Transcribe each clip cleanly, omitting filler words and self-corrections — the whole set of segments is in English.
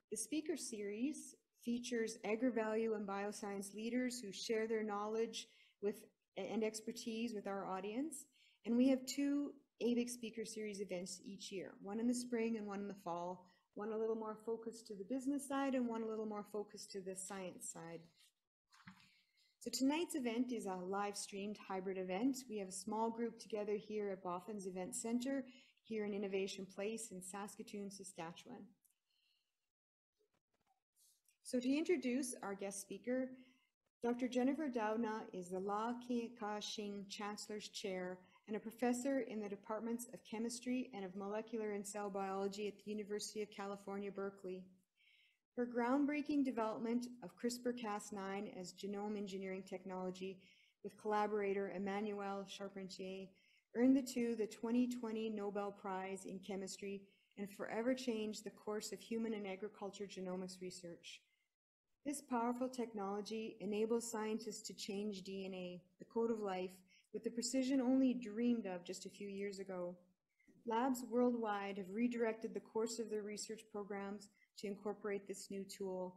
The speaker series features agri-value and bioscience leaders who share their knowledge and expertise with our audience. And we have two ABIC Speaker Series events each year, one in the spring and one in the fall, one a little more focused to the business side and one a little more focused to the science side. So tonight's event is a live streamed hybrid event. We have a small group together here at Boffin's Event Center here in Innovation Place in Saskatoon, Saskatchewan. So to introduce our guest speaker, Dr. Jennifer Doudna is the La Ka-Shing Chancellor's Chair and a professor in the Departments of Chemistry and of Molecular and Cell Biology at the University of California, Berkeley. Her groundbreaking development of CRISPR-Cas9 as genome engineering technology with collaborator Emmanuel Charpentier earned the 2020 Nobel Prize in Chemistry and forever changed the course of human and agriculture genomics research. This powerful technology enables scientists to change DNA, the code of life, with the precision only dreamed of just a few years ago. Labs worldwide have redirected the course of their research programs to incorporate this new tool,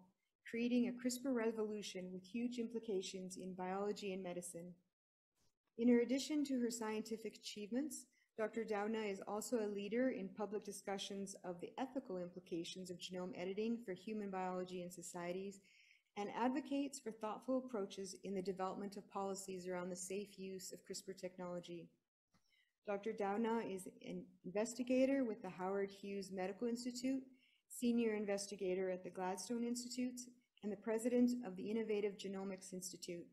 creating a CRISPR revolution with huge implications in biology and medicine. In addition to her scientific achievements, Dr. Doudna is also a leader in public discussions of the ethical implications of genome editing for human biology and societies, and advocates for thoughtful approaches in the development of policies around the safe use of CRISPR technology. Dr. Doudna is an investigator with the Howard Hughes Medical Institute, senior investigator at the Gladstone Institute, and the president of the Innovative Genomics Institute.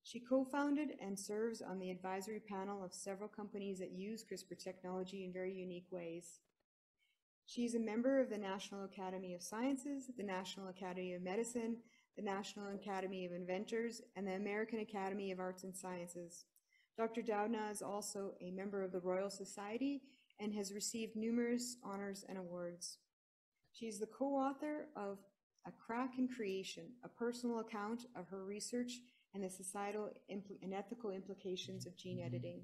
She co-founded and serves on the advisory panel of several companies that use CRISPR technology in very unique ways. She is a member of the National Academy of Sciences, the National Academy of Medicine, the National Academy of Inventors, and the American Academy of Arts and Sciences. Dr. Doudna is also a member of the Royal Society and has received numerous honors and awards. She is the co-author of A Crack in Creation, a personal account of her research and the societal and ethical implications of gene editing.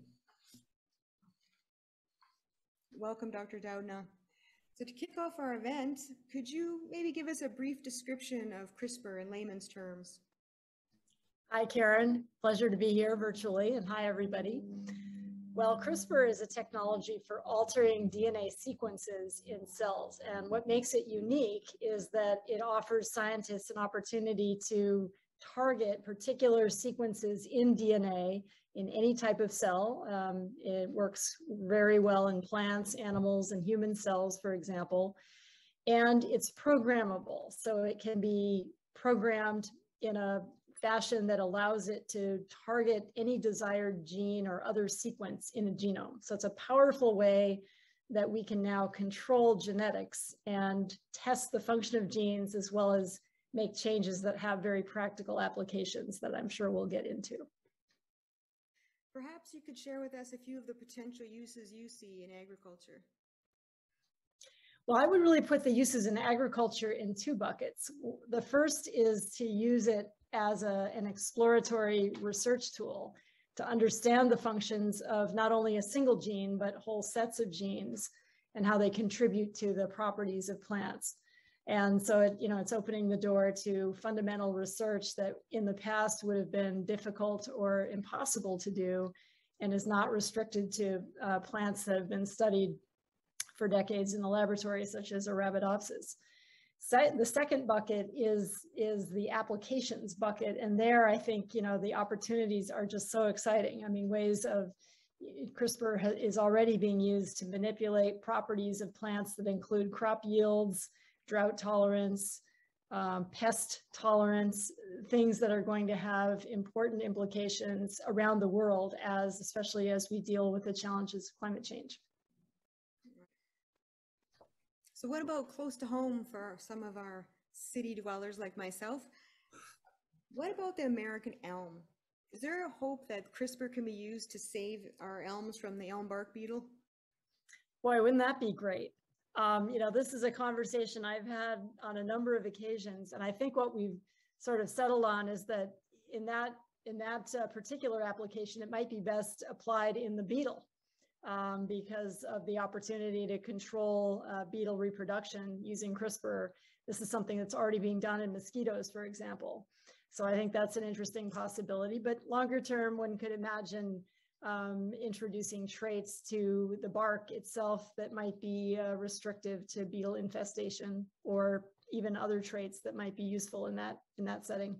Welcome, Dr. Doudna. So to kick off our event, could you maybe give us a brief description of CRISPR in layman's terms? Hi, Karen. Pleasure to be here virtually, and hi, everybody. Well, CRISPR is a technology for altering DNA sequences in cells, and what makes it unique is that it offers scientists an opportunity to target particular sequences in DNA in any type of cell. It works very well in plants, animals, and human cells, for example, and it's programmable. So it can be programmed in a fashion that allows it to target any desired gene or other sequence in a genome. So it's a powerful way that we can now control genetics and test the function of genes, as well as make changes that have very practical applications that I'm sure we'll get into. Perhaps you could share with us a few of the potential uses you see in agriculture. Well, I would really put the uses in agriculture in two buckets. The first is to use it as an exploratory research tool to understand the functions of not only a single gene, but whole sets of genes and how they contribute to the properties of plants. And so it's opening the door to fundamental research that in the past would have been difficult or impossible to do, and is not restricted to plants that have been studied for decades in the laboratory, such as Arabidopsis. The second bucket is the applications bucket, and there I think the opportunities are just so exciting. I mean, ways of CRISPR is already being used to manipulate properties of plants that include crop yields, drought tolerance, pest tolerance, things that are going to have important implications around the world, especially as we deal with the challenges of climate change. So what about close to home for some of our city dwellers like myself? What about the American elm? Is there a hope that CRISPR can be used to save our elms from the elm bark beetle? Boy, wouldn't that be great? This is a conversation I've had on a number of occasions, and I think what we've sort of settled on is that in that particular application, it might be best applied in the beetle. because of the opportunity to control beetle reproduction using CRISPR. This is something that's already being done in mosquitoes, for example. So I think that's an interesting possibility, but longer term, one could imagine introducing traits to the bark itself that might be restrictive to beetle infestation, or even other traits that might be useful in that setting.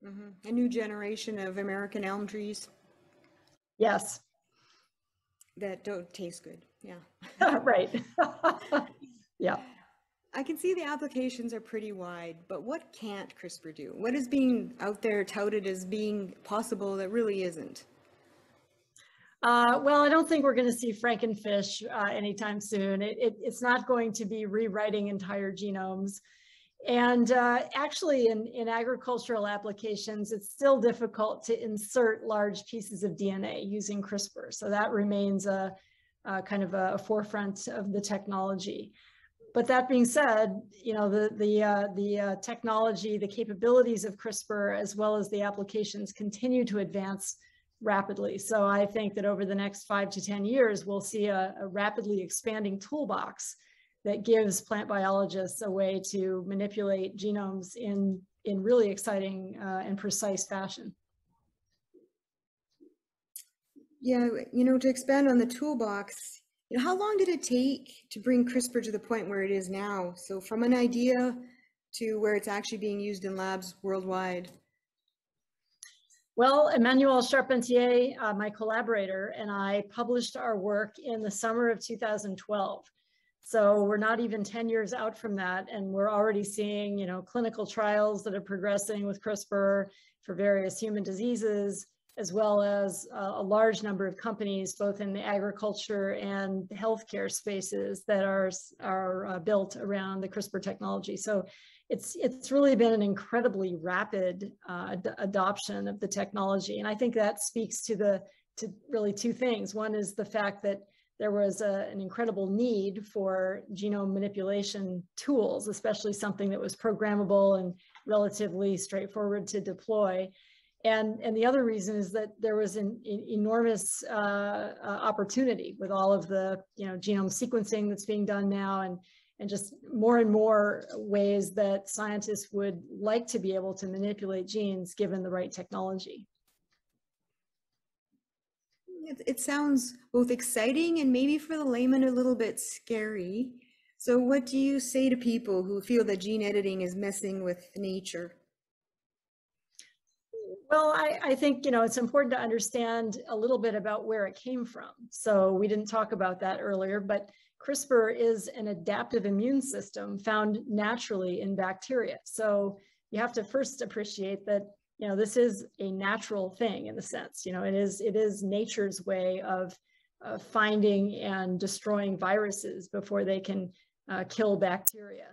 Mm-hmm. A new generation of American elm trees. Yes. That don't taste good. Yeah. Right. Yeah. I can see the applications are pretty wide, but what can't CRISPR do? What is being out there touted as being possible that really isn't? Well, I don't think we're going to see Frankenfish anytime soon. It's not going to be rewriting entire genomes. And actually, in agricultural applications, it's still difficult to insert large pieces of DNA using CRISPR. So that remains a kind of a forefront of the technology. But that being said, you know, the technology, the capabilities of CRISPR, as well as the applications, continue to advance rapidly. So I think that over the next 5 to 10 years, we'll see a rapidly expanding toolbox that gives plant biologists a way to manipulate genomes in really exciting and precise fashion. Yeah, you know, to expand on the toolbox, you know, how long did it take to bring CRISPR to the point where it is now? So from an idea to where it's actually being used in labs worldwide. Well, Emmanuel Charpentier, my collaborator, and I published our work in the summer of 2012. So we're not even 10 years out from that, and we're already seeing, you know, clinical trials that are progressing with CRISPR for various human diseases, as well as a large number of companies, both in the agriculture and healthcare spaces, that are built around the CRISPR technology. So it's really been an incredibly rapid adoption of the technology, and I think that speaks to really two things. One is the fact that there was an incredible need for genome manipulation tools, especially something that was programmable and relatively straightforward to deploy. And the other reason is that there was an enormous opportunity with all of the, you know, genome sequencing that's being done now, and just more and more ways that scientists would like to be able to manipulate genes given the right technology. It sounds both exciting and maybe for the layman a little bit scary. So what do you say to people who feel that gene editing is messing with nature? Well, I think, you know, it's important to understand a little bit about where it came from. So we didn't talk about that earlier, but CRISPR is an adaptive immune system found naturally in bacteria. So you have to first appreciate that, you know, this is a natural thing in the sense, you know, it is nature's way of finding and destroying viruses before they can kill bacteria.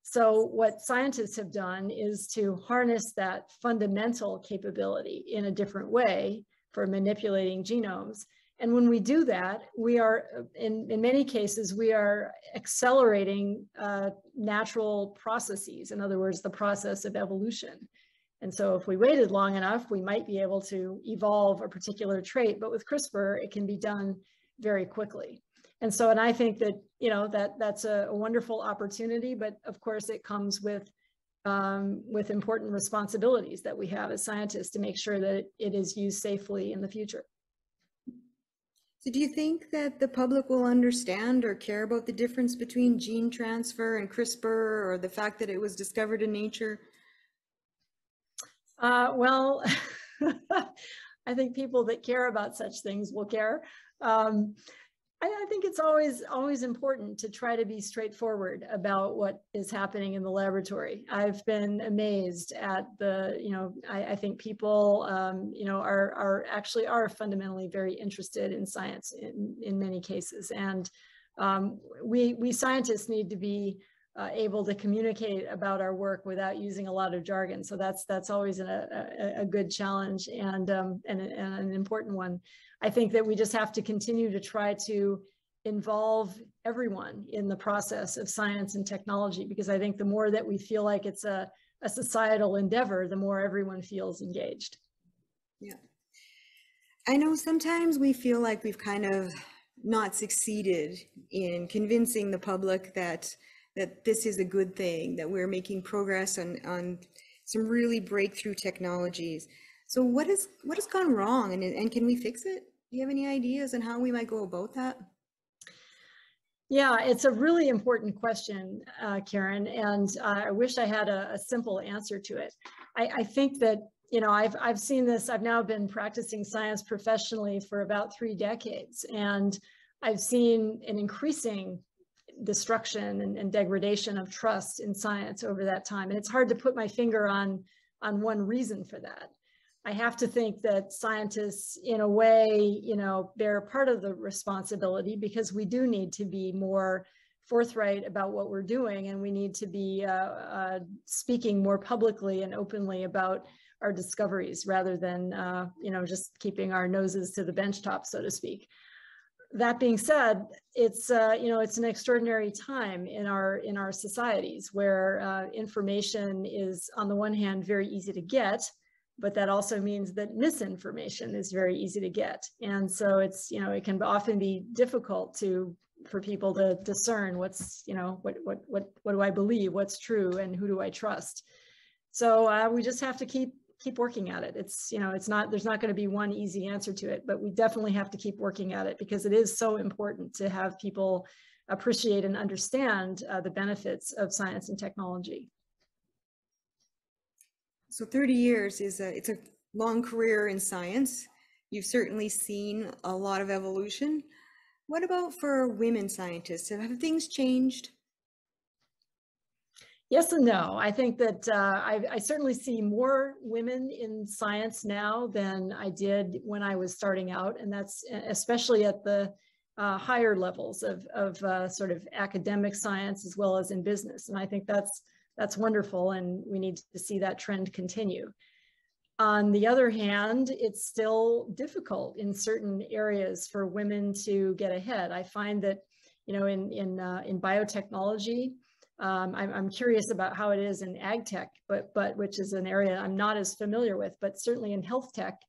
So what scientists have done is to harness that fundamental capability in a different way for manipulating genomes. And when we do that, we are, in many cases, we are accelerating natural processes. In other words, the process of evolution. And so if we waited long enough, we might be able to evolve a particular trait, but with CRISPR, it can be done very quickly. And so, and I think that, you know, that's a wonderful opportunity, but of course it comes with important responsibilities that we have as scientists to make sure that it is used safely in the future. So do you think that the public will understand or care about the difference between gene transfer and CRISPR, or the fact that it was discovered in nature? Well, I think people that care about such things will care. I think it's always important to try to be straightforward about what is happening in the laboratory. I've been amazed at the, you know, I think people, you know, are actually fundamentally very interested in science in many cases. And we scientists need to be able to communicate about our work without using a lot of jargon. So that's always a good challenge and an important one. I think that we just have to continue to try to involve everyone in the process of science and technology, because I think the more that we feel like it's a societal endeavor, the more everyone feels engaged. Yeah. I know sometimes we feel like we've kind of not succeeded in convincing the public that this is a good thing, that we're making progress on some really breakthrough technologies. So what has gone wrong, and can we fix it? Do you have any ideas on how we might go about that? Yeah, it's a really important question, Karen, and I wish I had a simple answer to it. I think that, you know, I've seen this. I've now been practicing science professionally for about 3 decades, and I've seen an increasing destruction and degradation of trust in science over that time. And it's hard to put my finger on one reason for that. I have to think that scientists, in a way, you know, bear part of the responsibility, because we do need to be more forthright about what we're doing, and we need to be speaking more publicly and openly about our discoveries, rather than, you know, just keeping our noses to the benchtop, so to speak. That being said, it's you know, it's an extraordinary time in our societies, where information is, on the one hand, very easy to get, but that also means that misinformation is very easy to get. And so it's, you know, it can often be difficult for people to discern what's, you know, what do I believe, what's true, and who do I trust. So we just have to keep working at it. It's, you know, there's not going to be one easy answer to it, but we definitely have to keep working at it, because it is so important to have people appreciate and understand the benefits of science and technology. So 30 years it's a long career in science. You've certainly seen a lot of evolution. What about for women scientists? Have things changed? Yes and no. I think that I certainly see more women in science now than I did when I was starting out, and that's especially at the higher levels of sort of academic science, as well as in business. And I think that's wonderful, and we need to see that trend continue. On the other hand, it's still difficult in certain areas for women to get ahead. I find that, you know, in biotechnology, I'm curious about how it is in ag tech, but which is an area I'm not as familiar with, but certainly in health tech,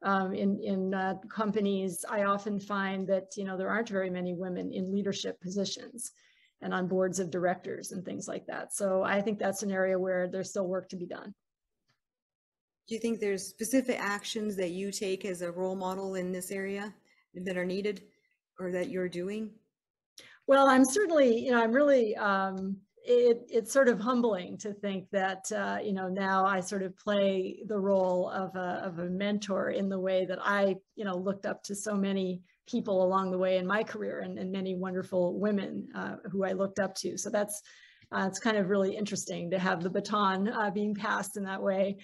in companies, I often find that, you know, there aren't very many women in leadership positions and on boards of directors and things like that. So I think that's an area where there's still work to be done. Do you think there's specific actions that you take as a role model in this area that are needed, or that you're doing? Well, I'm certainly, you know, I'm really, it's sort of humbling to think that, you know, now I sort of play the role of a mentor, in the way that I, you know, looked up to so many people along the way in my career, and many wonderful women who I looked up to. So that's, it's kind of really interesting to have the baton being passed in that way.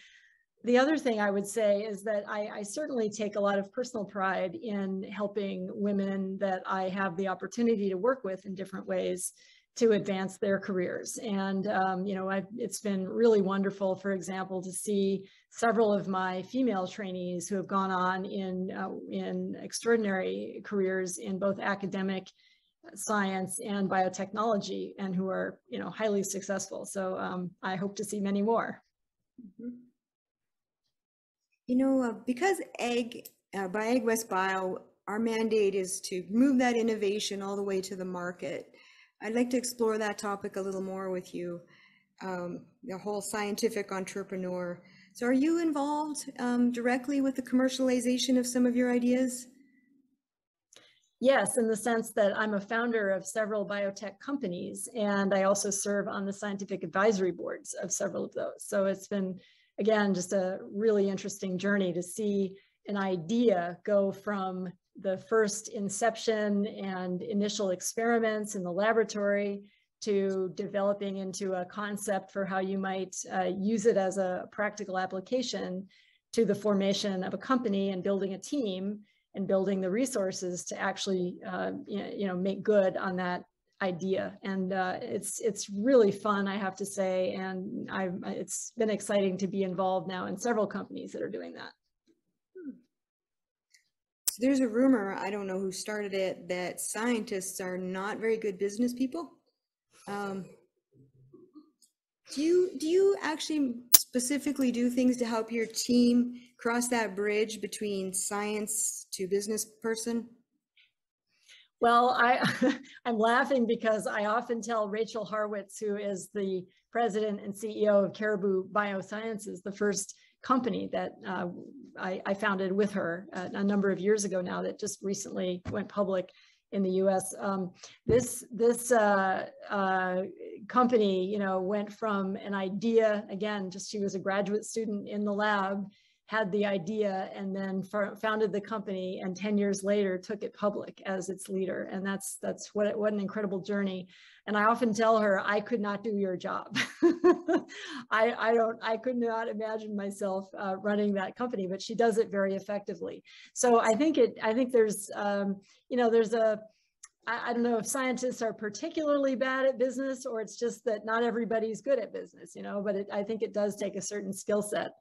The other thing I would say is that I certainly take a lot of personal pride in helping women that I have the opportunity to work with in different ways to advance their careers. And, you know, it's been really wonderful, for example, to see several of my female trainees who have gone on in extraordinary careers in both academic science and biotechnology, and who are, you know, highly successful. So I hope to see many more. Mm-hmm. You know, because by Ag West Bio, our mandate is to move that innovation all the way to the market. I'd like to explore that topic a little more with you, the whole scientific entrepreneur. So are you involved directly with the commercialization of some of your ideas? Yes, in the sense that I'm a founder of several biotech companies, and I also serve on the scientific advisory boards of several of those. So it's been, again, just a really interesting journey to see an idea go from the first inception and initial experiments in the laboratory to developing into a concept for how you might use it as a practical application, to the formation of a company and building a team and building the resources to actually you know, make good on that idea. And it's really fun, I have to say, and it's been exciting to be involved now in several companies that are doing that. So there's a rumor, I don't know who started it, that scientists are not very good business people. Do you actually specifically do things to help your team cross that bridge between science to business person? Well, I'm laughing because I often tell Rachel Harwitz, who is the president and CEO of Caribou Biosciences, the first company that I founded with her a number of years ago now, that just recently went public in the U.S. This company, you know, went from an idea, again, just she was a graduate student in the lab, had the idea, and then founded the company, and 10 years later took it public as its leader. And that's what an incredible journey. And I often tell her, I could not do your job. I could not imagine myself running that company, but she does it very effectively. So I think there's, you know, there's I don't know if scientists are particularly bad at business, or it's just that not everybody's good at business, you know, but I think it does take a certain skill set.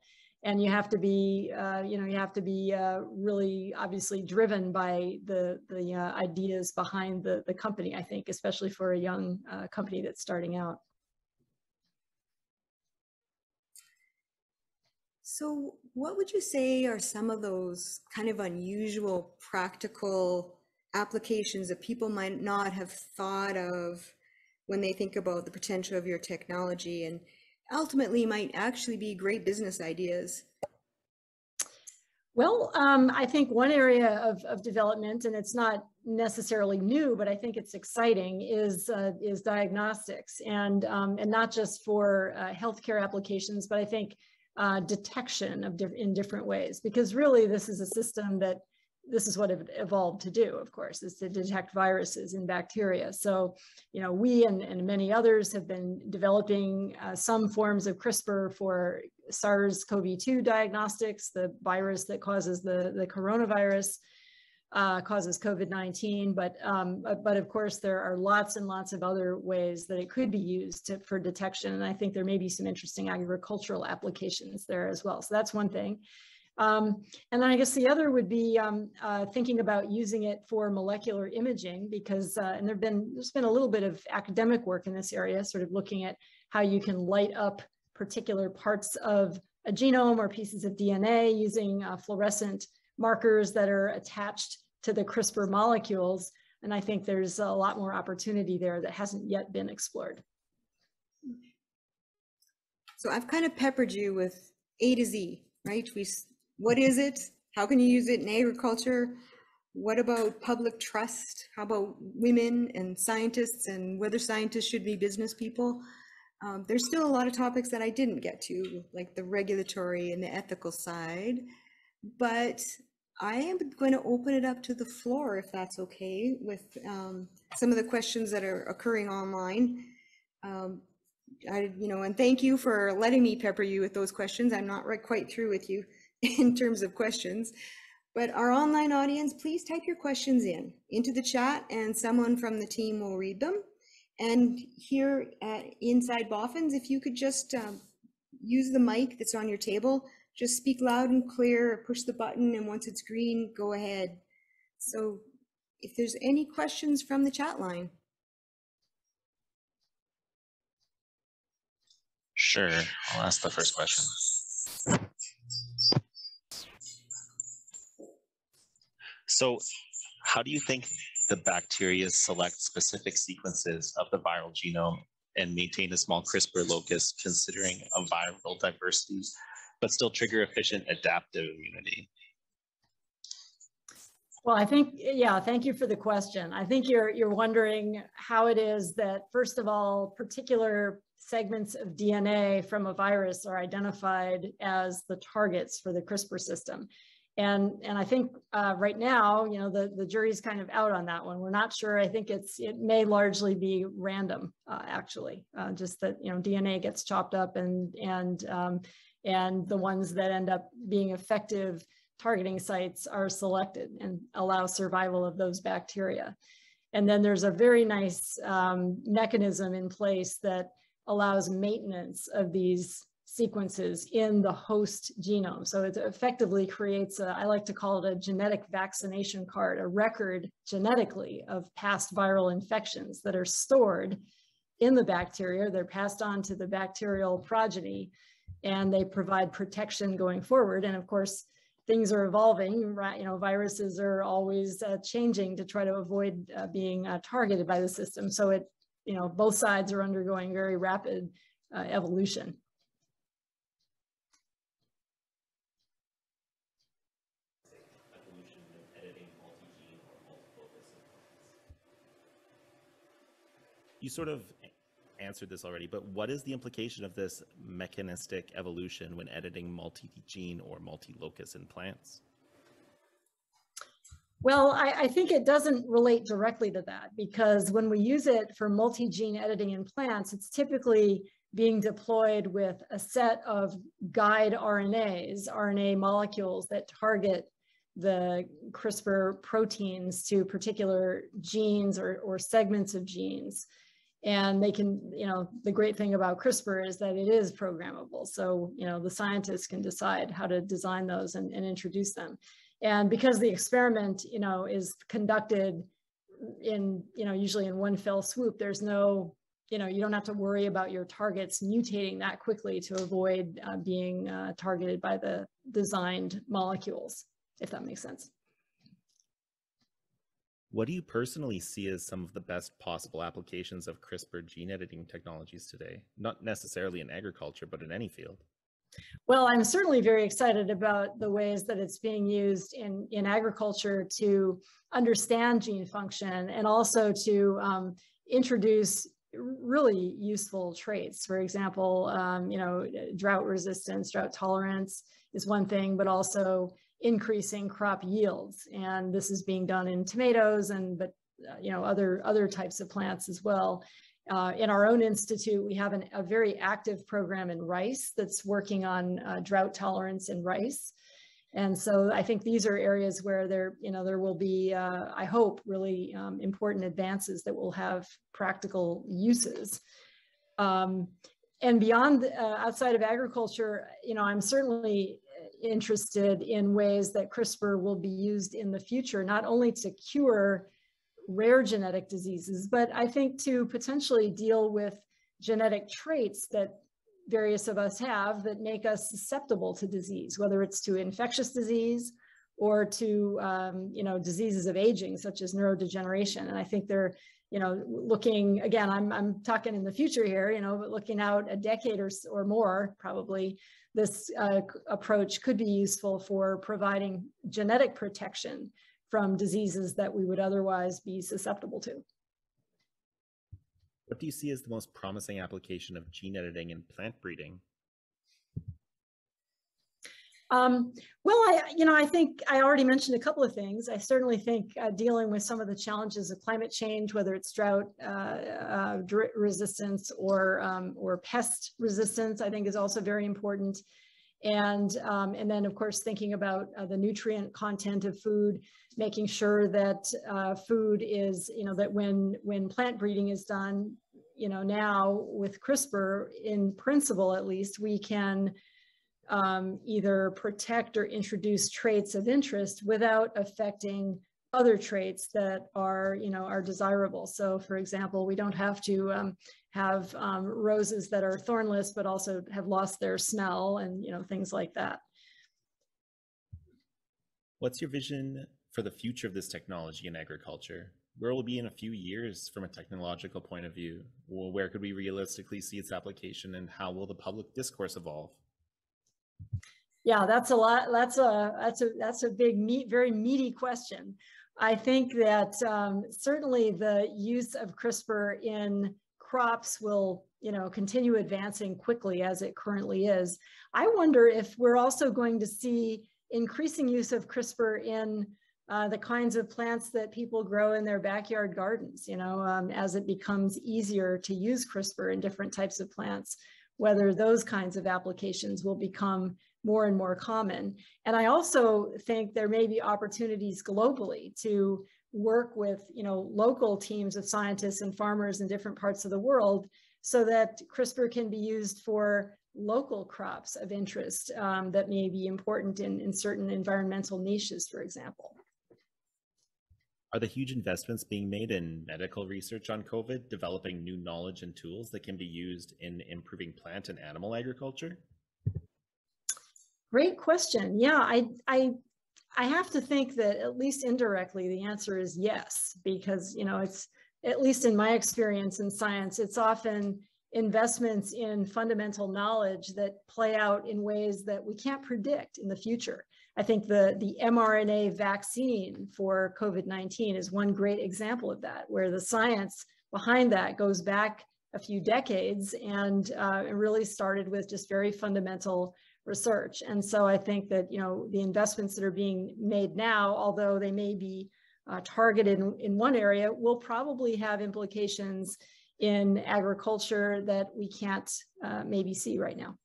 And you have to be, you know, you have to be really obviously driven by the ideas behind the company, I think, especially for a young company that's starting out. So what would you say are some of those kind of unusual practical applications that people might not have thought of when they think about the potential of your technology, and ultimately might actually be great business ideas? Well, I think one area of development, and it's not necessarily new, but I think it's exciting, is diagnostics, and not just for healthcare applications, but I think detection in different ways, because really this is a system that, this is what it evolved to do, of course, is to detect viruses and bacteria. So, you know, we and many others have been developing some forms of CRISPR for SARS-CoV-2 diagnostics, the virus that causes the coronavirus, causes COVID-19. But of course, there are lots and lots of other ways that it could be used for detection. And I think there may be some interesting agricultural applications there as well. So that's one thing. And then I guess the other would be thinking about using it for molecular imaging, because and there's been a little bit of academic work in this area, sort of looking at how you can light up particular parts of a genome or pieces of DNA using fluorescent markers that are attached to the CRISPR molecules. And I think there's a lot more opportunity there that hasn't yet been explored. So I've kind of peppered you with A to Z, right? What is it? How can you use it in agriculture? What about public trust? How about women and scientists, and whether scientists should be business people? There's still a lot of topics that I didn't get to, like the regulatory and the ethical side, but I am going to open it up to the floor, if that's okay, with some of the questions that are occurring online. You know, and thank you for letting me pepper you with those questions. I'm not quite through with you in terms of questions, but our online audience, please type your questions into the chat, and someone from the team will read them. And here at Inside Boffins, if you could just use the mic that's on your table, just speak loud and clear, push the button, and once it's green, go ahead. So if there's any questions from the chat line. Sure, I'll ask the first question. So how do you think the bacteria select specific sequences of the viral genome and maintain a small CRISPR locus, considering a viral diversity, but still trigger efficient adaptive immunity? Well, I think, yeah, thank you for the question. I think you're wondering how it is that, first of all, particular segments of DNA from a virus are identified as the targets for the CRISPR system. And I think right now, you know, the jury's kind of out on that one. We're not sure. I think it may largely be random, actually, just that, you know, DNA gets chopped up, and the ones that end up being effective targeting sites are selected and allow survival of those bacteria. And then there's a very nice mechanism in place that allows maintenance of these sequences in the host genome. So it effectively creates I like to call it a genetic vaccination card, a record genetically of past viral infections that are stored in the bacteria. They're passed on to the bacterial progeny, and they provide protection going forward. And of course, things are evolving, right? You know, viruses are always changing to try to avoid being targeted by the system. So it, you know, both sides are undergoing very rapid evolution. You sort of answered this already, but what is the implication of this mechanistic evolution when editing multi-gene or multi-locus in plants? Well, I think it doesn't relate directly to that, because when we use it for multi-gene editing in plants, it's typically being deployed with a set of guide RNAs, RNA molecules that target the CRISPR proteins to particular genes or segments of genes. And they can, you know, the great thing about CRISPR is that it is programmable. So, you know, the scientists can decide how to design those and introduce them. And because the experiment, you know, is conducted in, you know, usually in one fell swoop, there's no, you know, you don't have to worry about your targets mutating that quickly to avoid being targeted by the designed molecules, if that makes sense. What do you personally see as some of the best possible applications of CRISPR gene editing technologies today? Not necessarily in agriculture, but in any field. Well, I'm certainly very excited about the ways that it's being used in agriculture to understand gene function and also to introduce really useful traits. For example, you know, drought resistance, drought tolerance is one thing, but also increasing crop yields. And this is being done in tomatoes but you know, other types of plants as well. In our own institute, we have a very active program in rice that's working on drought tolerance in rice. And so I think these are areas where there will be, I hope, really important advances that will have practical uses. And beyond, outside of agriculture, you know, I'm certainly interested in ways that CRISPR will be used in the future, not only to cure rare genetic diseases, but I think to potentially deal with genetic traits that various of us have that make us susceptible to disease, whether it's to infectious disease or to you know, diseases of aging, such as neurodegeneration. And I think they're, you know, looking, again, I'm talking in the future here, you know, but looking out a decade or more, probably, this approach could be useful for providing genetic protection from diseases that we would otherwise be susceptible to. What do you see as the most promising application of gene editing in plant breeding? Well, I think I already mentioned a couple of things. I certainly think dealing with some of the challenges of climate change, whether it's drought resistance or pest resistance, I think is also very important. And then, of course, thinking about the nutrient content of food, making sure that food is, you know, that when plant breeding is done, you know, now with CRISPR, in principle at least, we can either protect or introduce traits of interest without affecting other traits that are, you know, are desirable. So, for example, we don't have to have roses that are thornless, but also have lost their smell and, you know, things like that. What's your vision for the future of this technology in agriculture? Where will it be in a few years from a technological point of view? Well, where could we realistically see its application, and how will the public discourse evolve? Yeah, that's a lot. That's a big, very meaty question. I think that certainly the use of CRISPR in crops will, you know, continue advancing quickly as it currently is. I wonder if we're also going to see increasing use of CRISPR in the kinds of plants that people grow in their backyard gardens, you know, as it becomes easier to use CRISPR in different types of plants, whether those kinds of applications will become more and more common. And I also think there may be opportunities globally to work with, you know, local teams of scientists and farmers in different parts of the world so that CRISPR can be used for local crops of interest that may be important in certain environmental niches, for example. Are the huge investments being made in medical research on COVID developing new knowledge and tools that can be used in improving plant and animal agriculture? Great question. Yeah, I have to think that at least indirectly, the answer is yes, because, you know, it's, at least in my experience in science, it's often investments in fundamental knowledge that play out in ways that we can't predict in the future. I think the mRNA vaccine for COVID-19 is one great example of that, where the science behind that goes back a few decades and it really started with just very fundamental research. And so I think that, you know, the investments that are being made now, although they may be targeted in one area, will probably have implications in agriculture that we can't maybe see right now.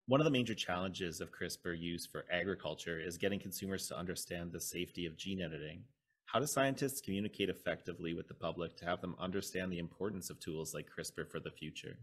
One of the major challenges of CRISPR use for agriculture is getting consumers to understand the safety of gene editing. How do scientists communicate effectively with the public to have them understand the importance of tools like CRISPR for the future?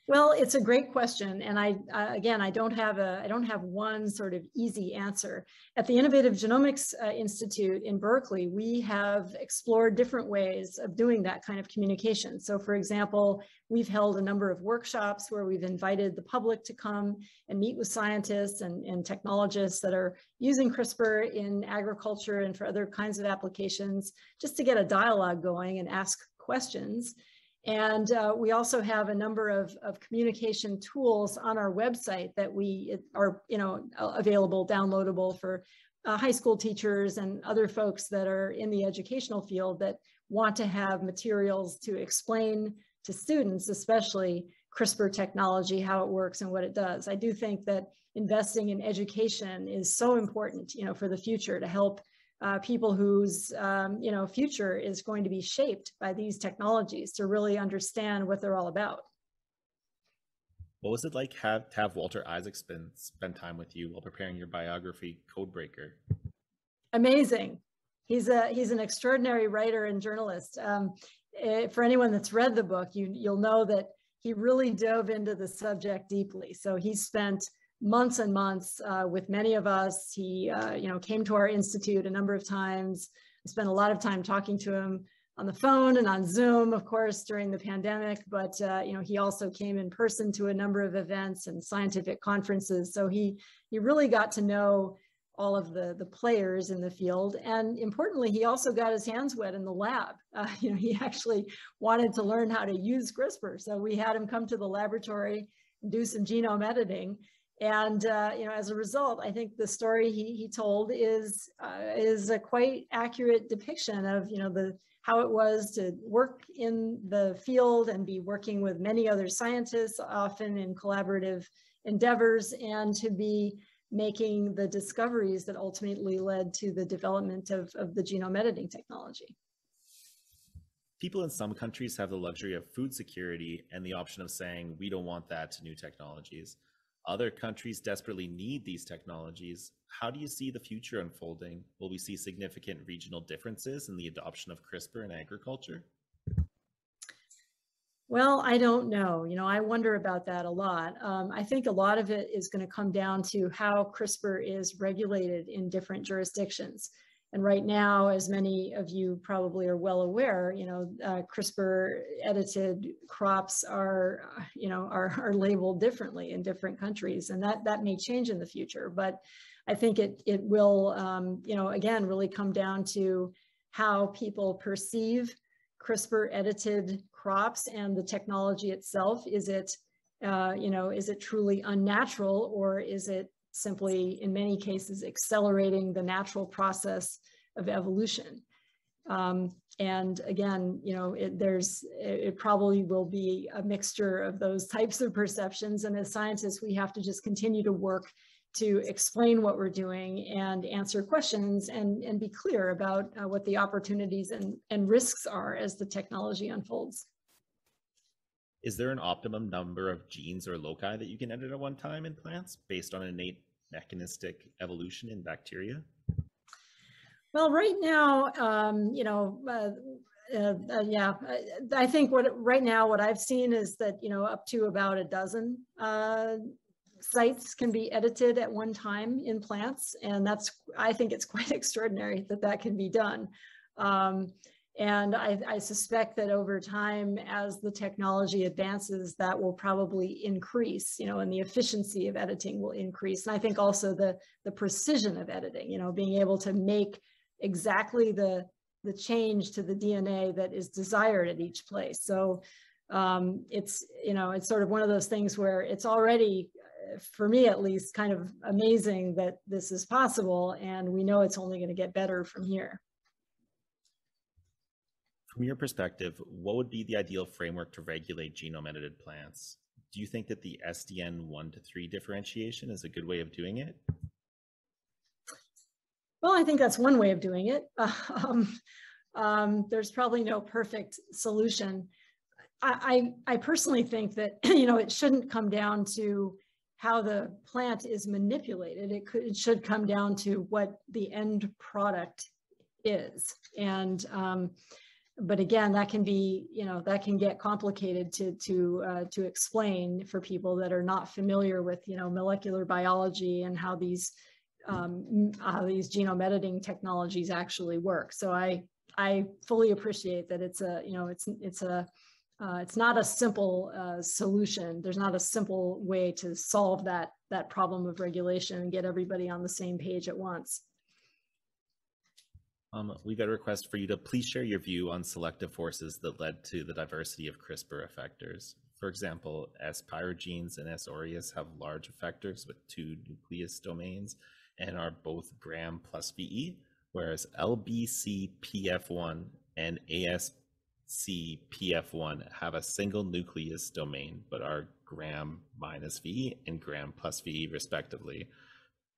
Well, it's a great question, and I don't have one sort of easy answer. At the Innovative Genomics Institute in Berkeley, we have explored different ways of doing that kind of communication. So, for example, we've held a number of workshops where we've invited the public to come and meet with scientists and technologists that are using CRISPR in agriculture and for other kinds of applications, just to get a dialogue going and ask questions. And we also have a number of communication tools on our website that are, you know, available, downloadable for high school teachers and other folks that are in the educational field that want to have materials to explain to students, especially CRISPR technology, how it works and what it does. I do think that investing in education is so important, you know, for the future, to help people whose you know, future is going to be shaped by these technologies, to really understand what they're all about. What was it like to have Walter Isaacson spend time with you while preparing your biography, Codebreaker? Amazing. He's an extraordinary writer and journalist. For anyone that's read the book, you'll know that he really dove into the subject deeply. So he spent months and months with many of us. He you know, came to our institute a number of times. I spent a lot of time talking to him on the phone and on Zoom, of course, during the pandemic, but you know, he also came in person to a number of events and scientific conferences. So he really got to know all of the players in the field. And importantly, he also got his hands wet in the lab. You know, he actually wanted to learn how to use CRISPR. So we had him come to the laboratory and do some genome editing. And you know, as a result, I think the story he told is a quite accurate depiction of, you know, how it was to work in the field and be working with many other scientists, often in collaborative endeavors, and to be making the discoveries that ultimately led to the development of the genome editing technology. People in some countries have the luxury of food security and the option of saying, we don't want that to new technologies. Other countries desperately need these technologies. How do you see the future unfolding? Will we see significant regional differences in the adoption of CRISPR in agriculture? Well, I don't know. You know, I wonder about that a lot. I think a lot of it is going to come down to how CRISPR is regulated in different jurisdictions. And right now, as many of you probably are well aware, you know, CRISPR edited crops are, you know, are labeled differently in different countries, and that may change in the future. But I think it will, you know, again, really come down to how people perceive CRISPR edited crops and the technology itself. Is it, you know, is it truly unnatural, or is it simply, in many cases, accelerating the natural process of evolution? And again, you know, it probably will be a mixture of those types of perceptions. And as scientists, we have to just continue to work to explain what we're doing and answer questions and be clear about what the opportunities and risks are as the technology unfolds. Is there an optimum number of genes or loci that you can edit at one time in plants based on innate mechanistic evolution in bacteria? Well, right now, you know, yeah, I think right now what I've seen is that, you know, up to about a dozen sites can be edited at one time in plants, and I think it's quite extraordinary that can be done. And I suspect that over time, as the technology advances, that will probably increase, and the efficiency of editing will increase. And I think also the precision of editing, being able to make exactly the change to the DNA that is desired at each place. So it's sort of one of those things where it's already, for me at least, kind of amazing that this is possible. And we know it's only going to get better from here. From your perspective, what would be the ideal framework to regulate genome-edited plants? Do you think that the SDN 1 to 3 differentiation is a good way of doing it? Well, I think that's one way of doing it. There's probably no perfect solution. I personally think that, it shouldn't come down to how the plant is manipulated. It should come down to what the end product is. And but again, that can be, that can get complicated to explain for people that are not familiar with, molecular biology and how these genome editing technologies actually work. So I fully appreciate that it's not a simple solution. There's not a simple way to solve that problem of regulation and get everybody on the same page at once. We got a request for you to please share your view on selective forces that led to the diversity of CRISPR effectors. For example, S. pyrogenes and S. aureus have large effectors with 2 nucleus domains and are both gram plus VE, whereas LBCPF1 and ASCPF1 have a single nucleus domain but are gram minus VE and gram plus VE respectively.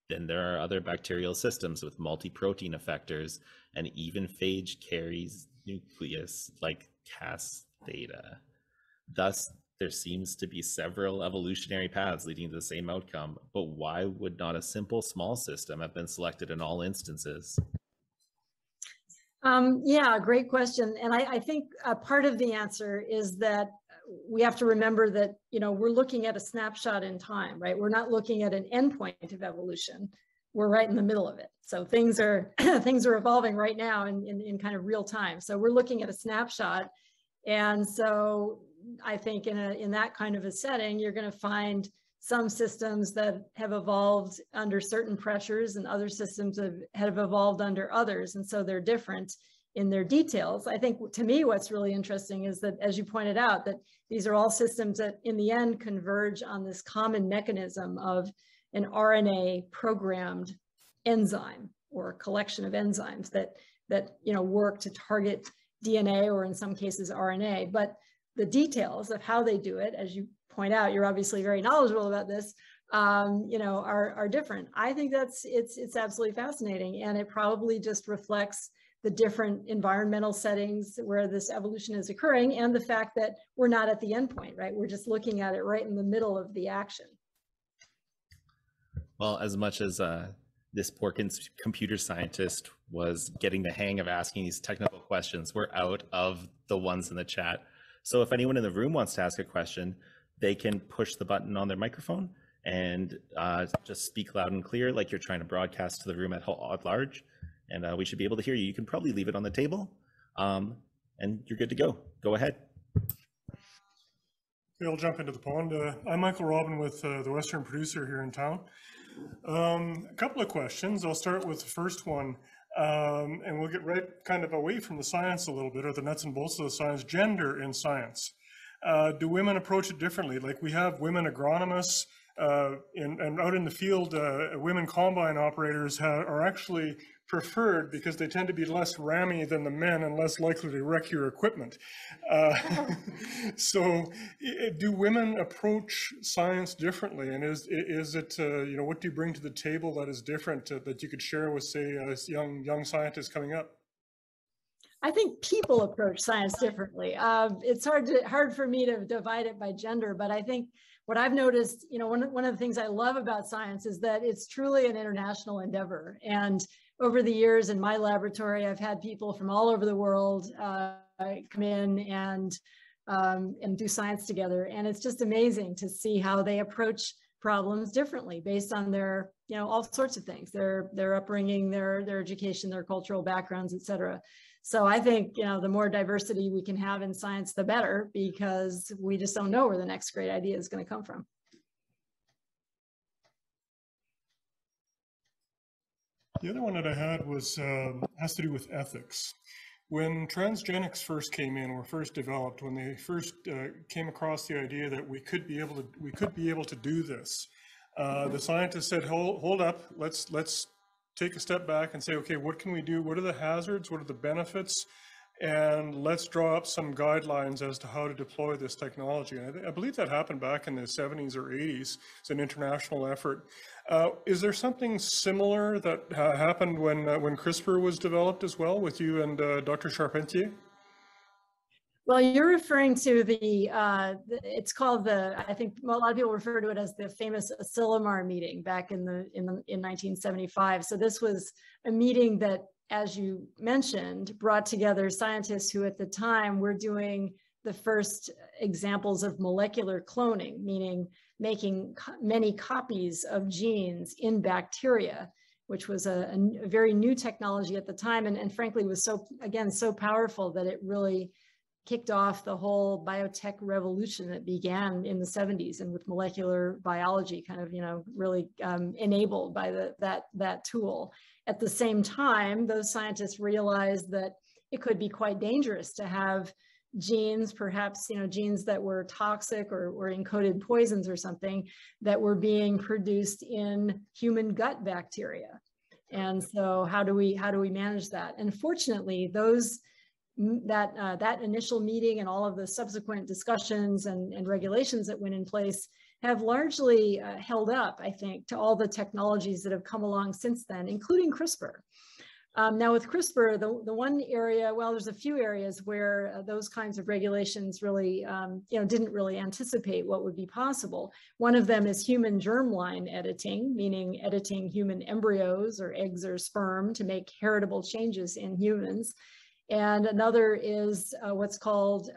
Then there are other bacterial systems with multi-protein effectors and even phage carries nucleus like Cas theta. Thus, there seems to be several evolutionary paths leading to the same outcome, but why would not a simple small system have been selected in all instances? Yeah, great question. And I think part of the answer is that we have to remember that, we're looking at a snapshot in time, right? We're not looking at an endpoint of evolution. We're right in the middle of it. So things are evolving right now in kind of real time. So we're looking at a snapshot. And so I think in that kind of a setting, you're going to find some systems that have evolved under certain pressures and other systems have evolved under others. And so they're different in their details. I think to me, what's really interesting is that, as you pointed out, that these are all systems that in the end converge on this common mechanism of an RNA programmed enzyme or a collection of enzymes that work to target DNA or in some cases RNA. But the details of how they do it, as you point out, you're obviously very knowledgeable about this, are different. I think it's absolutely fascinating, and it probably just reflects the different environmental settings where this evolution is occurring and the fact that we're not at the endpoint, right? We're just looking at it right in the middle of the action. Well, as much as this poor computer scientist was getting the hang of asking these technical questions, we're out of the ones in the chat. So if anyone in the room wants to ask a question, they can push the button on their microphone and just speak loud and clear like you're trying to broadcast to the room at large. And we should be able to hear you. You can probably leave it on the table and you're good to go. Go ahead. Okay, I'll jump into the pond. I'm Michael Robin with the Western Producer here in town. A couple of questions. I'll start with the first one, and we'll get right kind of away from the science a little bit, or the nuts and bolts of the science. Gender in science. Do women approach it differently? Like we have women agronomists, and out in the field, women combine operators are actually preferred because they tend to be less rammy than the men and less likely to wreck your equipment. So do women approach science differently? And is it, what do you bring to the table that is different that you could share with, say, young scientists coming up? I think people approach science differently. It's hard for me to divide it by gender, but I think what I've noticed, one of the things I love about science is that it's truly an international endeavor. And over the years in my laboratory, I've had people from all over the world come in and do science together. And it's just amazing to see how they approach problems differently based on their, all sorts of things, their upbringing, their education, their cultural backgrounds, et cetera. So I think, you know, the more diversity we can have in science, the better, because we just don't know where the next great idea is going to come from. The other one that I had was has to do with ethics. When transgenics first came in, or first developed, when they first came across the idea that we could be able to do this, the scientists said, hold up, let's take a step back and say, okay, what can we do? What are the hazards? What are the benefits? And let's draw up some guidelines as to how to deploy this technology. And I believe that happened back in the 70s or 80s. It's an international effort. Is there something similar that happened when CRISPR was developed as well, with you and Dr. Charpentier? Well, you're referring to it's called I think a lot of people refer to it as the famous Asilomar meeting back in 1975. So this was a meeting that, as you mentioned, brought together scientists who at the time were doing the first examples of molecular cloning, meaning making many copies of genes in bacteria, which was a very new technology at the time, and frankly was so powerful that it really kicked off the whole biotech revolution that began in the 70s, and with molecular biology kind of, you know, really enabled by that tool. At the same time, those scientists realized that it could be quite dangerous to have genes, perhaps, you know, genes that were toxic or encoded poisons or something, that were being produced in human gut bacteria. And so how do we manage that? And fortunately, that initial meeting and all of the subsequent discussions and regulations that went in place have largely held up, I think, to all the technologies that have come along since then, including CRISPR. Now with CRISPR, the one area, well, there's a few areas where those kinds of regulations really, you know, didn't really anticipate what would be possible. One of them is human germline editing, meaning editing human embryos or eggs or sperm to make heritable changes in humans. And another is what's called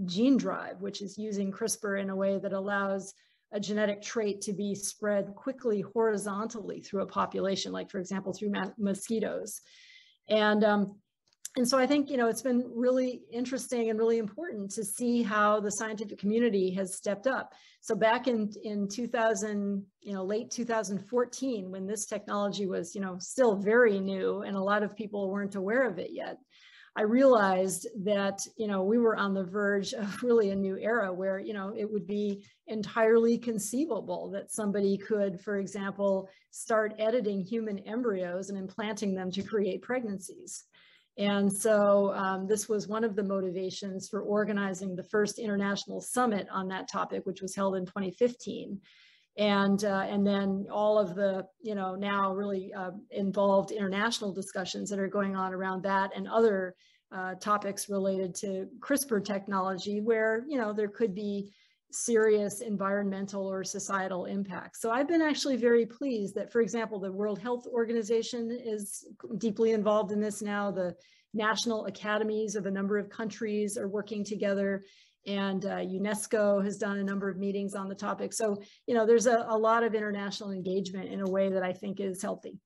gene drive, which is using CRISPR in a way that allows a genetic trait to be spread quickly horizontally through a population, like, for example, through mosquitoes. And so I think, you know, it's been really interesting and really important to see how the scientific community has stepped up. So back in 2000, you know, late 2014, when this technology was, you know, still very new and a lot of people weren't aware of it yet, I realized that, you know, we were on the verge of really a new era where, you know, it would be entirely conceivable that somebody could, for example, start editing human embryos and implanting them to create pregnancies. And so this was one of the motivations for organizing the first international summit on that topic, which was held in 2015. And then all of the, you know, now really involved international discussions that are going on around that and other topics related to CRISPR technology, where, you know, there could be serious environmental or societal impacts. So I've been actually very pleased that, for example, the World Health Organization is deeply involved in this now. The national academies of a number of countries are working together, and UNESCO has done a number of meetings on the topic. So, you know, there's a lot of international engagement in a way that I think is healthy.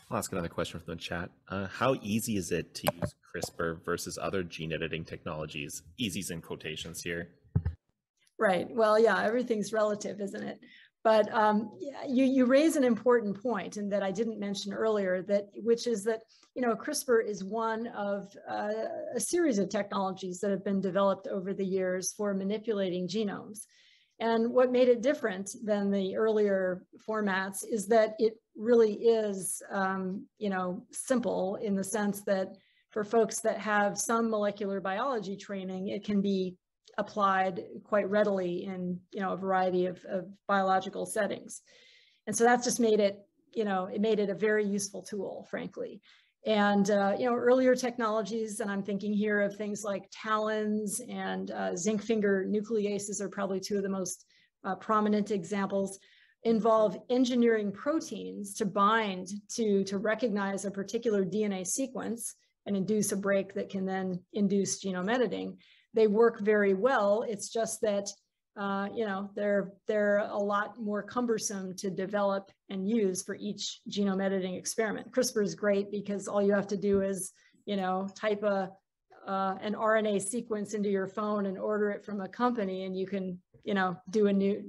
I'll ask another question from the chat. How easy is it to use CRISPR versus other gene editing technologies? Easy's in quotations here. Right. Well, yeah, everything's relative, isn't it? But you raise an important point, and that I didn't mention earlier, which is that, you know, CRISPR is one of a series of technologies that have been developed over the years for manipulating genomes. And what made it different than the earlier formats is that it really is, you know, simple in the sense that for folks that have some molecular biology training, it can be applied quite readily in, you know, a variety of biological settings. And so that's just made it, you know, it made it a very useful tool, frankly. And, you know, earlier technologies, and I'm thinking here of things like talons and zinc finger nucleases are probably two of the most prominent examples, involve engineering proteins to bind to recognize a particular DNA sequence and induce a break that can then induce genome editing. They work very well. It's just that they're a lot more cumbersome to develop and use for each genome editing experiment. CRISPR is great because all you have to do is, type an RNA sequence into your phone and order it from a company, and you can, do a new,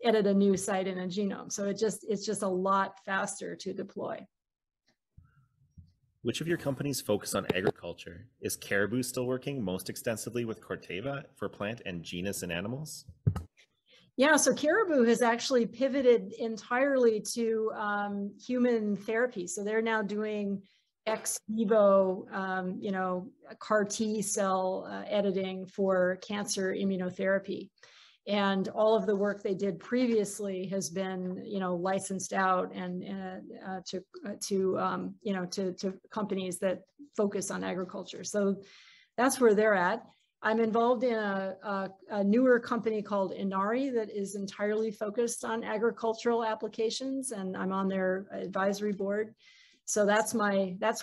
edit a new site in a genome. So it's just a lot faster to deploy. Which of your companies focus on agriculture? Is Caribou still working most extensively with Corteva for plant and genus in animals? Yeah, so Caribou has actually pivoted entirely to human therapy. So they're now doing ex vivo, CAR T cell editing for cancer immunotherapy. And all of the work they did previously has been, licensed out and to companies that focus on agriculture. So that's where they're at. I'm involved in a newer company called Inari that is entirely focused on agricultural applications, and I'm on their advisory board. So that's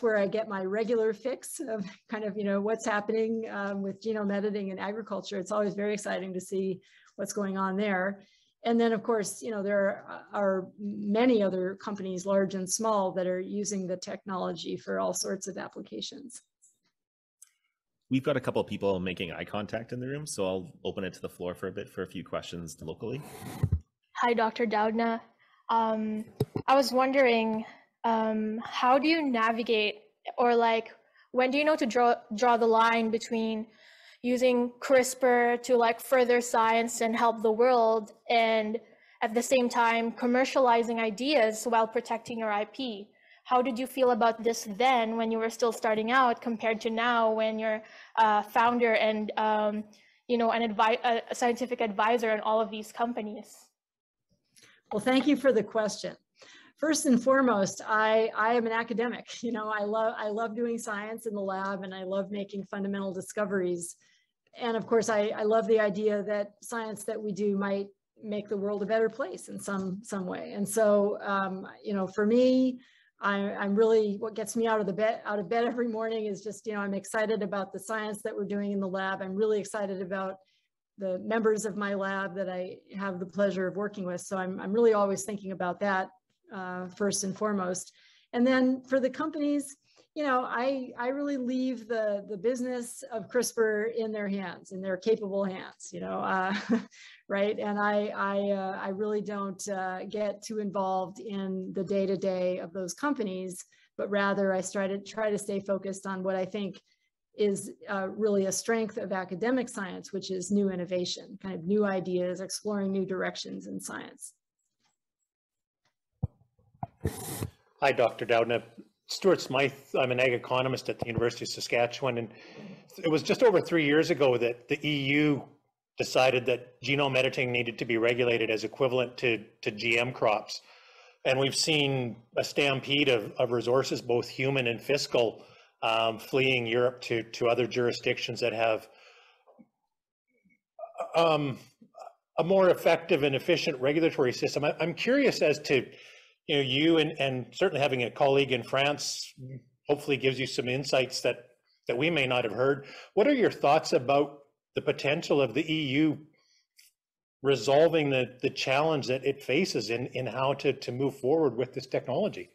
where I get my regular fix of kind of, what's happening with genome editing in agriculture. It's always very exciting to see what's going on there. And then, of course, there are many other companies, large and small, that are using the technology for all sorts of applications. We've got a couple of people making eye contact in the room, so I'll open it to the floor for a bit for a few questions locally. Hi, Dr. Doudna. I was wondering, how do you navigate, or when do you know to draw the line between using CRISPR to further science and help the world, and at the same time commercializing ideas while protecting your IP? How did you feel about this then, when you were still starting out, compared to now when you're a founder and a scientific advisor in all of these companies? Well, thank you for the question. First and foremost, I am an academic. I love doing science in the lab, and I love making fundamental discoveries. And of course, I love the idea that science that we do might make the world a better place in some way. And so, for me, I'm really, what gets me out of bed every morning is just, I'm excited about the science that we're doing in the lab. I'm really excited about the members of my lab that I have the pleasure of working with. So I'm really always thinking about that first and foremost. And then for the companies, I really leave the business of CRISPR in their hands, in their capable hands, right? And I really don't get too involved in the day-to-day of those companies, but rather I try to stay focused on what I think is really a strength of academic science, which is new innovation, kind of new ideas, exploring new directions in science. Hi, Dr. Doudna. Stuart Smythe. I'm an ag economist at the University of Saskatchewan, and it was just over 3 years ago that the EU decided that genome editing needed to be regulated as equivalent to GM crops. And we've seen a stampede of resources, both human and fiscal, fleeing Europe to other jurisdictions that have a more effective and efficient regulatory system. I'm curious as to, you and certainly having a colleague in France hopefully gives you some insights that we may not have heard. What are your thoughts about the potential of the EU resolving the challenge that it faces in how to move forward with this technology?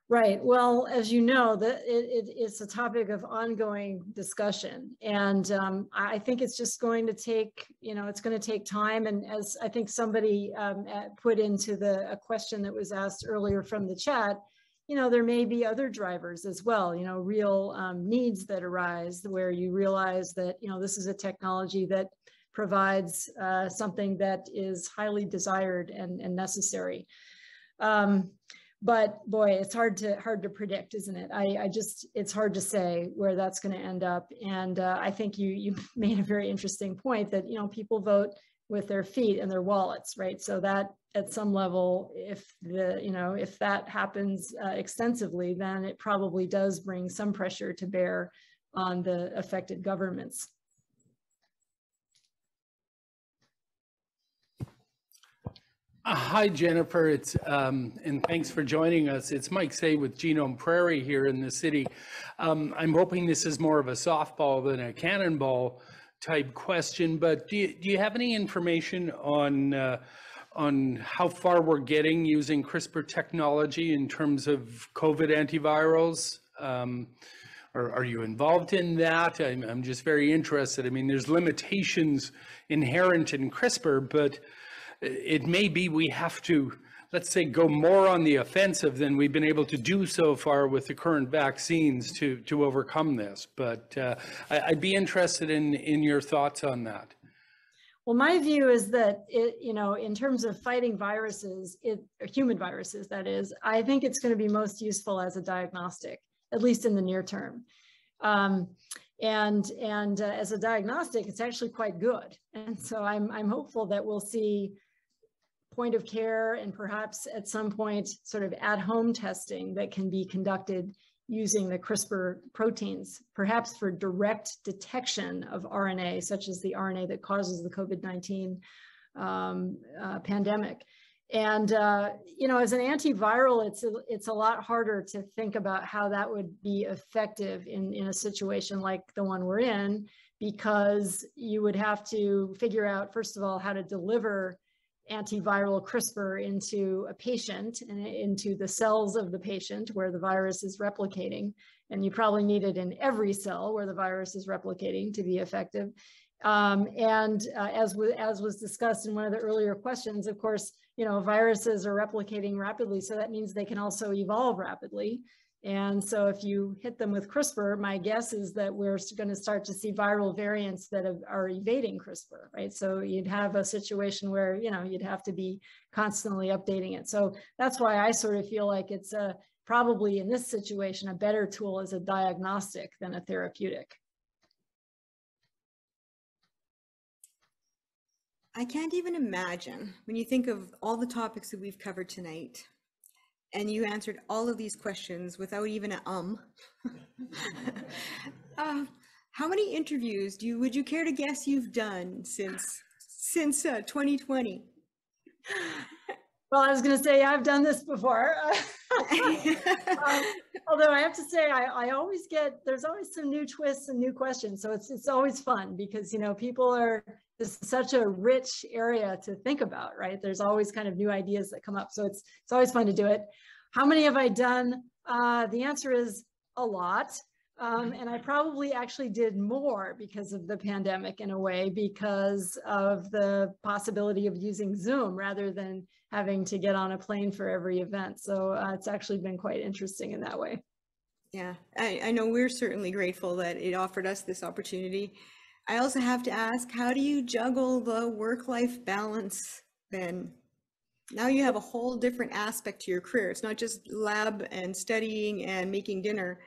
Right. Well, as you know, it's a topic of ongoing discussion, and I think it's just going to take, it's going to take time. And as I think somebody put into a question that was asked earlier from the chat, there may be other drivers as well. Real needs that arise where you realize that this is a technology that provides something that is highly desired and necessary. But boy, it's hard to predict, isn't it? It's hard to say where that's going to end up. And I think you made a very interesting point that, people vote with their feet and their wallets, right? So that at some level, if that happens extensively, then it probably does bring some pressure to bear on the affected governments. Hi, Jennifer. And thanks for joining us. It's Mike Say with Genome Prairie here in the city. I'm hoping this is more of a softball than a cannonball. type question, but do you have any information on how far we're getting using CRISPR technology in terms of COVID antivirals? Are you involved in that? I'm just very interested. I mean, there's limitations inherent in CRISPR, but it may be we have to, let's say, go more on the offensive than we've been able to do so far with the current vaccines to overcome this. But I'd be interested in your thoughts on that. Well, my view is that in terms of fighting viruses, human viruses, that is, I think it's going to be most useful as a diagnostic, at least in the near term. And as a diagnostic, it's actually quite good. And so I'm hopeful that we'll see point of care and perhaps at some point sort of at-home testing that can be conducted using the CRISPR proteins, perhaps for direct detection of RNA, such as the RNA that causes the COVID-19 pandemic. And, as an antiviral, it's a lot harder to think about how that would be effective in a situation like the one we're in, because you would have to figure out, first of all, how to deliver antiviral CRISPR into a patient and into the cells of the patient where the virus is replicating. And you probably need it in every cell where the virus is replicating to be effective. As was discussed in one of the earlier questions, of course, viruses are replicating rapidly, so that means they can also evolve rapidly. And so if you hit them with CRISPR, my guess is that we're going to start to see viral variants that are evading CRISPR, right? So you'd have a situation where, you'd have to be constantly updating it. So that's why I sort of feel like it's probably in this situation, a better tool as a diagnostic than a therapeutic. I can't even imagine when you think of all the topics that we've covered tonight, and you answered all of these questions without even an how many interviews would you care to guess you've done since 2020? Well, I was going to say I've done this before. Although I have to say, I always there's always some new twists and new questions. So it's always fun because, this is such a rich area to think about, right? There's always kind of new ideas that come up. So it's always fun to do it. How many have I done? The answer is a lot. And I probably actually did more because of the pandemic in a way, because of the possibility of using Zoom rather than having to get on a plane for every event. So it's actually been quite interesting in that way. Yeah, I know we're certainly grateful that it offered us this opportunity. I also have to ask, how do you juggle the work-life balance then? Now you have a whole different aspect to your career. It's not just lab and studying and making dinner.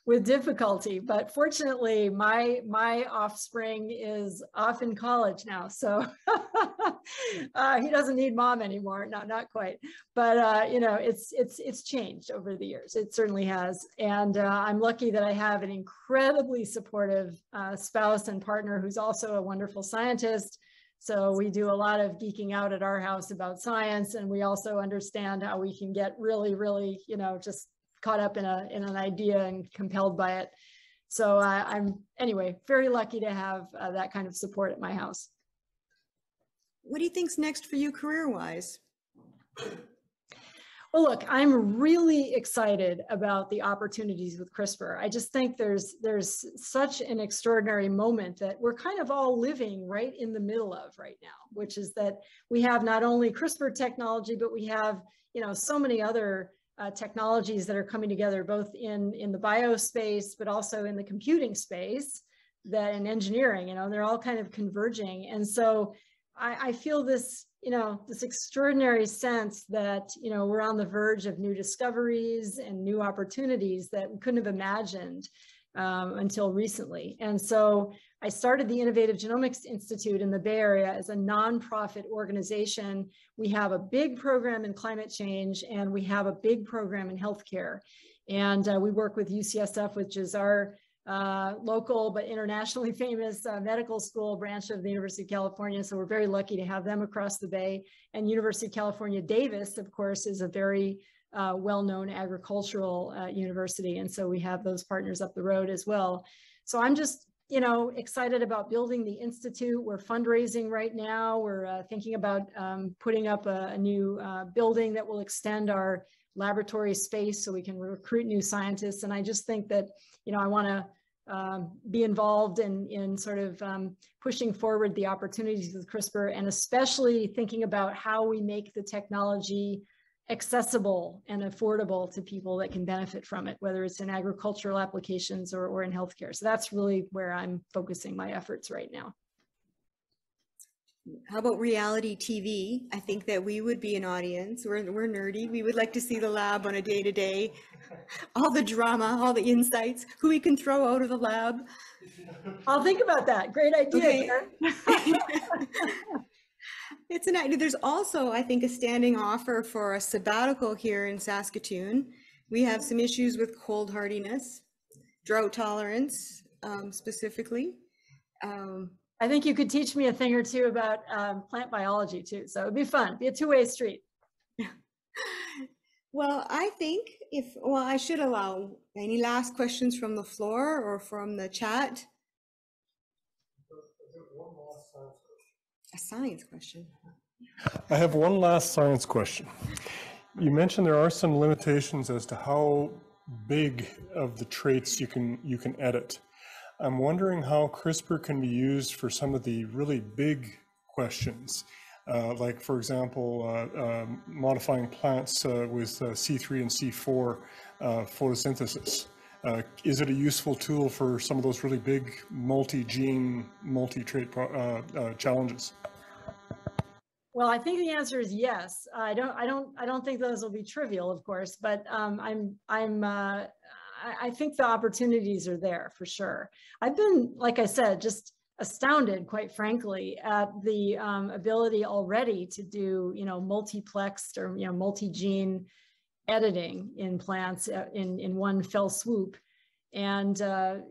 With difficulty, but fortunately my offspring is off in college now, so he doesn't need mom anymore. Not quite, but it's changed over the years. It certainly has, and I'm lucky that I have an incredibly supportive spouse and partner who's also a wonderful scientist. So we do a lot of geeking out at our house about science, and we also understand how we can get really, really, just caught up in an idea and compelled by it. So I'm, anyway, very lucky to have that kind of support at my house. What do you think's next for you career-wise? Well, look, I'm really excited about the opportunities with CRISPR. I just think there's such an extraordinary moment that we're kind of all living right in the middle of right now, which is that we have not only CRISPR technology, but we have, so many other technologies that are coming together, both in the bio space, but also in the computing space, that in engineering, they're all kind of converging. And so I feel this, this extraordinary sense that, we're on the verge of new discoveries and new opportunities that we couldn't have imagined until recently. And so I started the Innovative Genomics Institute in the Bay Area as a nonprofit organization. We have a big program in climate change, and we have a big program in healthcare. And we work with UCSF, which is our local but internationally famous medical school branch of the University of California. So we're very lucky to have them across the Bay. And University of California, Davis, of course, is a very well-known agricultural university. And so we have those partners up the road as well. So I'm just you know, excited about building the Institute. We're fundraising right now. We're thinking about putting up a new building that will extend our laboratory space so we can recruit new scientists. And I just think that, you know, I want to be involved in sort of pushing forward the opportunities with CRISPR, and especially thinking about how we make the technology accessible and affordable to people that can benefit from it, whether it's in agricultural applications or in healthcare. So that's really where I'm focusing my efforts right now. How about reality TV? I think that we would be an audience. We're nerdy. We would like to see the lab on a day-to-day, all the drama, all the insights, who we can throw out of the lab. I'll think about that. Great idea, Okay. Karen. It's an idea. There's also, I think, a standing offer for a sabbatical here in Saskatoon. We have some issues with cold hardiness, drought tolerance, specifically. I think you could teach me a thing or two about plant biology too. So it'd be fun, be a two-way street. Well, I think I should allow any last questions from the floor or from the chat. A science question. I have one last science question. You mentioned there are some limitations as to how big of the traits you can edit. I'm wondering how CRISPR can be used for some of the really big questions, like, for example, modifying plants with C3 and C4 photosynthesis. Is it a useful tool for some of those really big multi-gene, multi-trait challenges? Well, I think the answer is yes. I don't think those will be trivial, of course, but I think the opportunities are there for sure. I've been, like I said, just astounded, quite frankly, at the ability already to do, you know, multiplexed or, you know, multi-gene editing in plants in one fell swoop. And,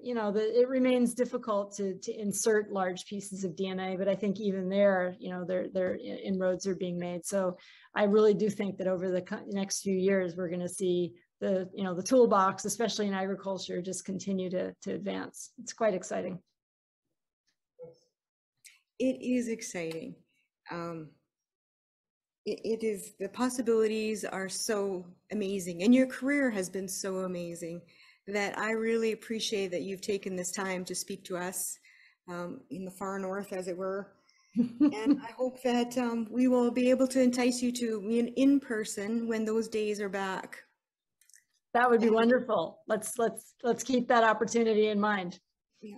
you know, it remains difficult to insert large pieces of DNA, but I think even there, you know, their inroads are being made. So I really do think that over the next few years, we're going to see the toolbox, especially in agriculture, just continue to advance. It's quite exciting. It is exciting. It is, the possibilities are so amazing, and your career has been so amazing that I really appreciate that you've taken this time to speak to us in the far north, as it were. And I hope that we will be able to entice you to be in person when those days are back. That would be wonderful. Let's keep that opportunity in mind. Yeah.